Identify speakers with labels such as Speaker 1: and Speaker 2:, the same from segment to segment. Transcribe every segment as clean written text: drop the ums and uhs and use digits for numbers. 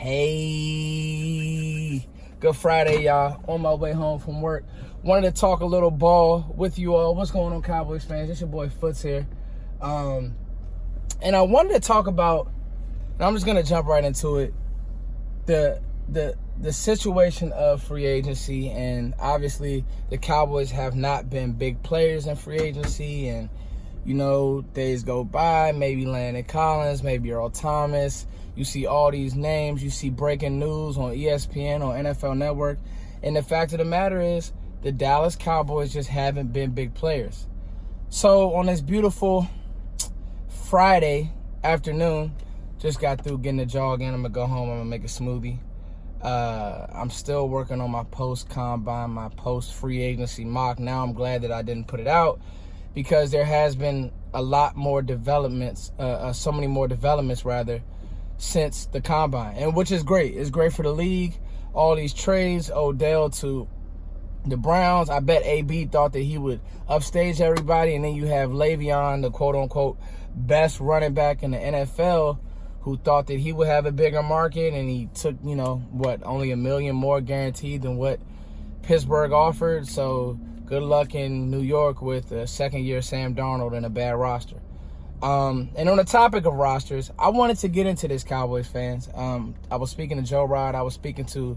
Speaker 1: Hey, good Friday, y'all. On my way home from work. Wanted to talk a little ball with you all. What's going on, Cowboys fans? It's your boy Foots here. And I wanted to talk about, and I'm just going to jump right into it, the situation of free agency. And obviously, the Cowboys have not been big players in free agency. And, you know, days go by, maybe Landon Collins, maybe Earl Thomas. You see all these names. You see breaking news on ESPN, on NFL Network. And the fact of the matter is, the Dallas Cowboys just haven't been big players. So on this beautiful Friday afternoon, just got through getting a jog in. I'm going to go home. I'm going to make a smoothie. I'm still working on my post-combine, my post-free agency mock. Now I'm glad that I didn't put it out because there has been a lot more developments, so many more developments, rather, since the combine, and which is great. It's great for the league. All these trades, Odell to the Browns. I bet AB thought that he would upstage everybody, and then you have Le'Veon, the quote-unquote best running back in the NFL, who thought that he would have a bigger market, and he took, you know, only $1 million more guaranteed than what Pittsburgh offered. So good luck in New York with a second-year Sam Darnold and a bad roster. And on the topic of rosters, I wanted to get into this, Cowboys fans. I was speaking to Joe Rod. I was speaking to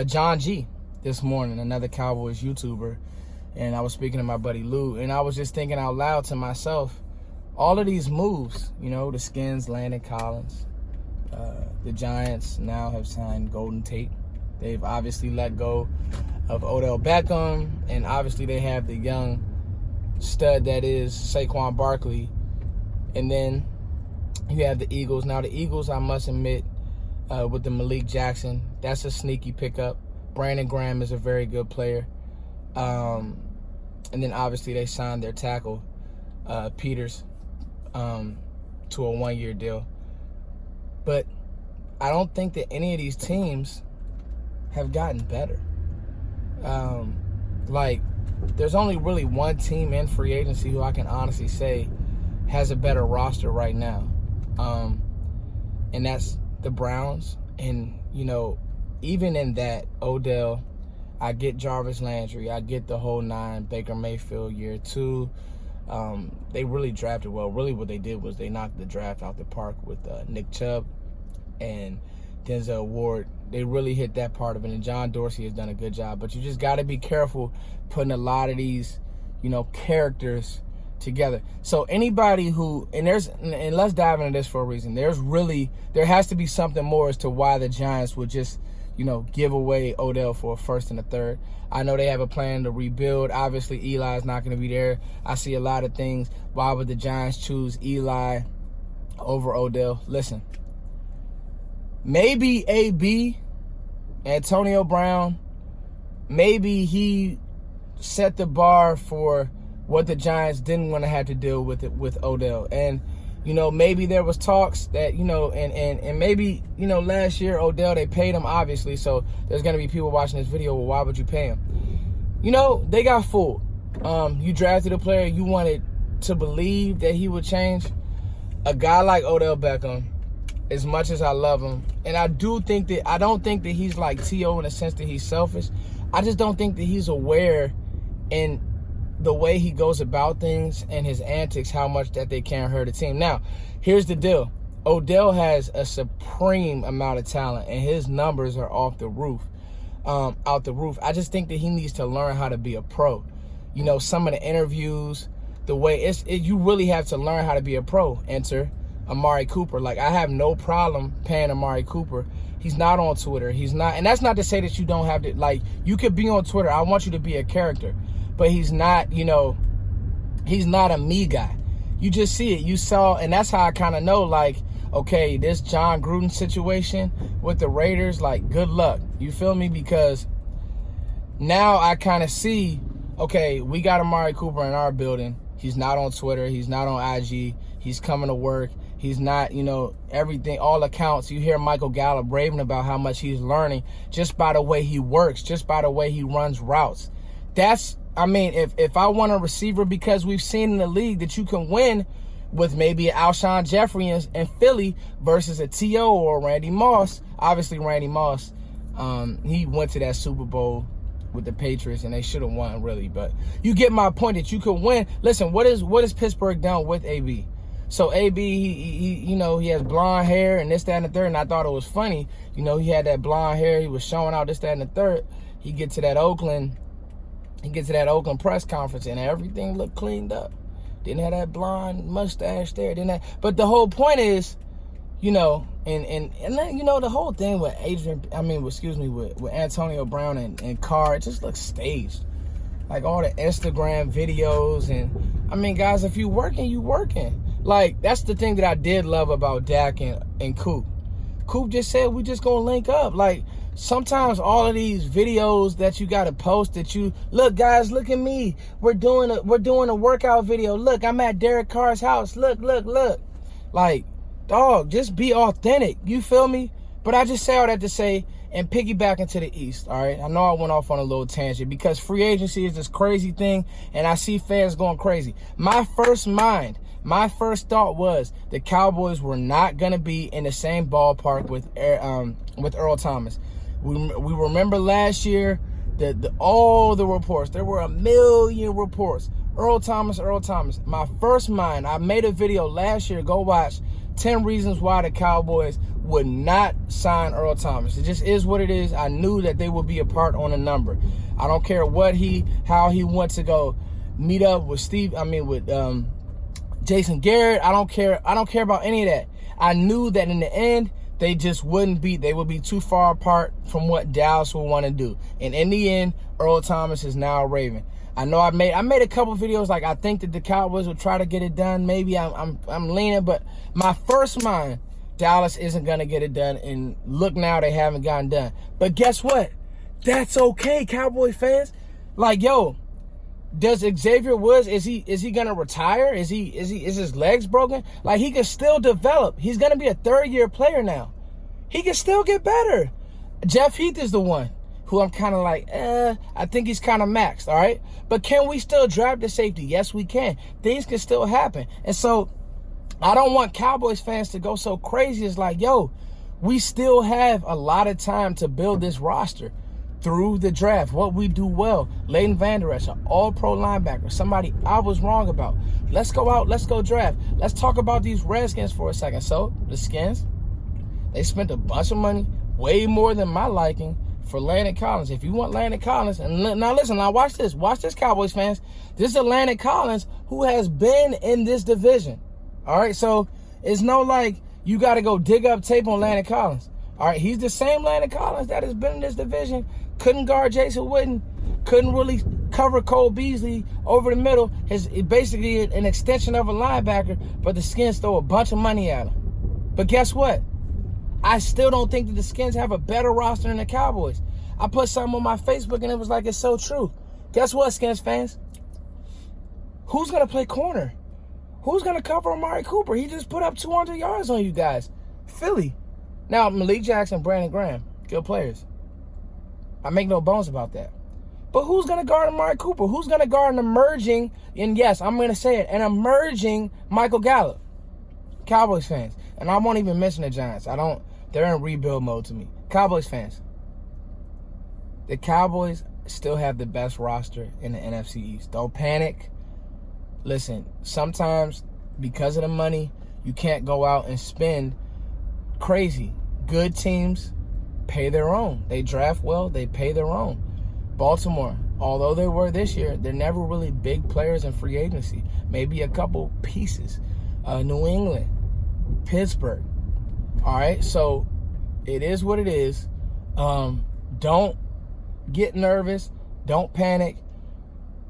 Speaker 1: John G this morning, another Cowboys YouTuber. And I was speaking to my buddy Lou. And I was just thinking out loud to myself, all of these moves, you know, the Skins, Landon Collins, the Giants now have signed Golden Tate. They've obviously let go of Odell Beckham. And obviously they have the young stud that is Saquon Barkley. And then you have the Eagles. Now, the Eagles, I must admit, with the Malik Jackson, that's a sneaky pickup. Brandon Graham is a very good player. And then, obviously, they signed their tackle, Peters, to a one-year deal. But I don't think that any of these teams have gotten better. There's only really one team in free agency who I can honestly say has a better roster right now. And that's the Browns. And, you know, even in that, Odell, I get Jarvis Landry, I get the whole nine, Baker Mayfield year 2. They really drafted well. Really what they did was they knocked the draft out the park with Nick Chubb and Denzel Ward. They really hit that part of it. And John Dorsey has done a good job. But you just got to be careful putting a lot of these, you know, characters together. So anybody who, and let's dive into this for a reason. There has to be something more as to why the Giants would just, you know, give away Odell for a first and a third. I know they have a plan to rebuild. Obviously, Eli's not going to be there. I see a lot of things. Why would the Giants choose Eli over Odell? Listen, maybe AB, Antonio Brown, maybe he set the bar for what the Giants didn't want to have to deal with it with Odell. And, you know, maybe there was talks that, you know, and maybe, you know, last year Odell, they paid him, obviously. So there's going to be people watching this video, well, why would you pay him? You know, they got fooled. You drafted a player, you wanted to believe that he would change. A guy like Odell Beckham, as much as I love him, and I don't think that he's like T.O. in the sense that he's selfish. I just don't think that he's aware in the way he goes about things and his antics, how much that they can hurt a team. Now, here's the deal. Odell has a supreme amount of talent, and his numbers are out the roof. I just think that he needs to learn how to be a pro. You know, some of the interviews, the way you really have to learn how to be a pro. Enter Amari Cooper. Like, I have no problem paying Amari Cooper. He's not on Twitter. He's not, and that's not to say that you don't have to, like, you could be on Twitter. I want you to be a character. But he's not, you know, he's not a me guy. You just see it. You saw, and that's how I kind of know, like, okay, this John Gruden situation with the Raiders, like, good luck. You feel me? Because now I kind of see, okay, we got Amari Cooper in our building. He's not on Twitter. He's not on IG. He's coming to work. He's not, you know, everything, all accounts. You hear Michael Gallup raving about how much he's learning just by the way he works, just by the way he runs routes. That's, I mean, if I want a receiver, because we've seen in the league that you can win with maybe an Alshon Jeffrey in Philly versus a T.O. or Randy Moss. Obviously, Randy Moss, he went to that Super Bowl with the Patriots, and they should have won, really. But you get my point that you could win. Listen, what is Pittsburgh done with AB? So AB, he has blonde hair and this, that, and the third. And I thought it was funny. He had that blonde hair. He was showing out this, that, and the third. He get to that Oakland press conference, and everything looked cleaned up. Didn't have that blonde mustache there. But the whole point is, and the whole thing with with Antonio Brown and Carr, it just looks staged. Like all the Instagram videos, and guys, if you working, you working. Like, that's the thing that I did love about Dak and Coop. Coop just said, we just gonna link up. Like, sometimes all of these videos that you gotta post, that you look, guys, look at me. We're doing a workout video. Look, I'm at Derek Carr's house. Look. Like, dog, just be authentic. You feel me? But I just say all that to say, and piggyback into the East, all right? I know I went off on a little tangent because free agency is this crazy thing, and I see fans going crazy. My first thought was the Cowboys were not going to be in the same ballpark with Earl Thomas. We remember last year all the reports. There were a million reports. Earl Thomas. My first mind, I made a video last year. Go watch 10 reasons why the Cowboys would not sign Earl Thomas. It just is what it is. I knew that they would be apart on a number. I don't care how he went to go meet up with Jason Garrett. I don't care about any of that. I knew that in the end, they just wouldn't be. They would be too far apart from what Dallas would want to do. And in the end, Earl Thomas is now a Raven. I know I made a couple videos like I think that the Cowboys would try to get it done. Maybe I'm leaning, but my first mind, Dallas isn't gonna get it done. And look, now they haven't gotten done. But guess what? That's okay, Cowboy fans. Like, yo, does Xavier Woods, is he gonna retire? Is his legs broken? Like, he can still develop. He's gonna be a third-year player now. He can still get better. Jeff Heath is the one who I'm kind of like, I think he's kind of maxed, all right? But can we still draft the safety? Yes, we can. Things can still happen. And so I don't want Cowboys fans to go so crazy. It's like, yo, we still have a lot of time to build this roster through the draft. What we do well, Leighton Vander Esch, an all-pro linebacker, somebody I was wrong about. Let's go out, let's go draft. Let's talk about these Redskins for a second. So, the Skins, they spent a bunch of money, way more than my liking, for Landon Collins. If you want Landon Collins, and now listen, now watch this, Cowboys fans. This is a Landon Collins who has been in this division. All right, so it's no like you got to go dig up tape on Landon Collins. All right, he's the same Landon Collins that has been in this division. Couldn't guard Jason Witten, couldn't really cover Cole Beasley over the middle. He's basically an extension of a linebacker, but the Skins throw a bunch of money at him. But guess what? I still don't think that the Skins have a better roster than the Cowboys. I put something on my Facebook, and it was like, it's so true. Guess what, Skins fans? Who's going to play corner? Who's going to cover Amari Cooper? He just put up 200 yards on you guys. Philly. Now, Malik Jackson, Brandon Graham, good players. I make no bones about that. But who's going to guard Amari Cooper? Who's going to guard an emerging, and yes, I'm going to say it, an emerging Michael Gallup? Cowboys fans. And I won't even mention the Giants. They're in rebuild mode to me. Cowboys fans. The Cowboys still have the best roster in the NFC East. Don't panic. Listen, sometimes because of the money, you can't go out and spend crazy. Good teams pay their own. They draft well, they pay their own. Baltimore, although they were this year, they're never really big players in free agency. Maybe a couple pieces. New England, Pittsburgh. All right, so it is what it is. Don't get nervous. Don't panic.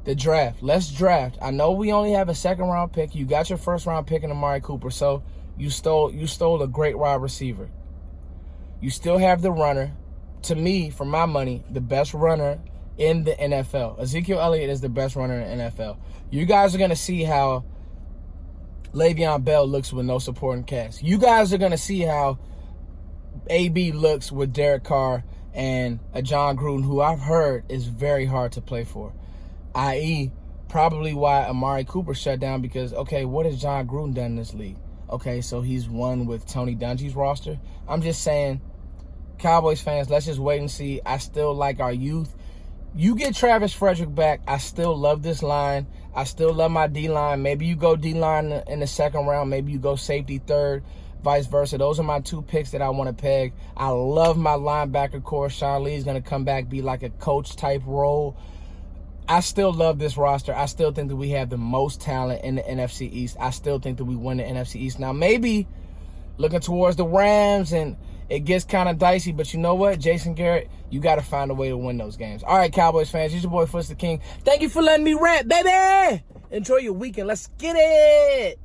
Speaker 1: The draft. Let's draft. I know we only have a second-round pick. You got your first-round pick in Amari Cooper, so you stole a great wide receiver. You still have the runner. To me, for my money, the best runner in the NFL. Ezekiel Elliott is the best runner in the NFL. You guys are going to see how Le'Veon Bell looks with no supporting cast. You guys are going to see how AB looks with Derek Carr and a John Gruden, who I've heard is very hard to play for. I.e., probably why Amari Cooper shut down, because, okay, what has John Gruden done in this league? Okay, so he's won with Tony Dungy's roster. I'm just saying, Cowboys fans, let's just wait and see. I still like our youth. You get Travis Frederick back, I still love this line. I still love my D-line. Maybe you go D-line in the second round. Maybe you go safety third, vice versa. Those are my 2 picks that I want to peg. I love my linebacker core. Sean Lee is going to come back, be like a coach-type role. I still love this roster. I still think that we have the most talent in the NFC East. I still think that we win the NFC East. Now, maybe looking towards the Rams and it gets kind of dicey, but you know what? Jason Garrett, you got to find a way to win those games. All right, Cowboys fans, it's your boy Foots the King. Thank you for letting me rant, baby. Enjoy your weekend. Let's get it.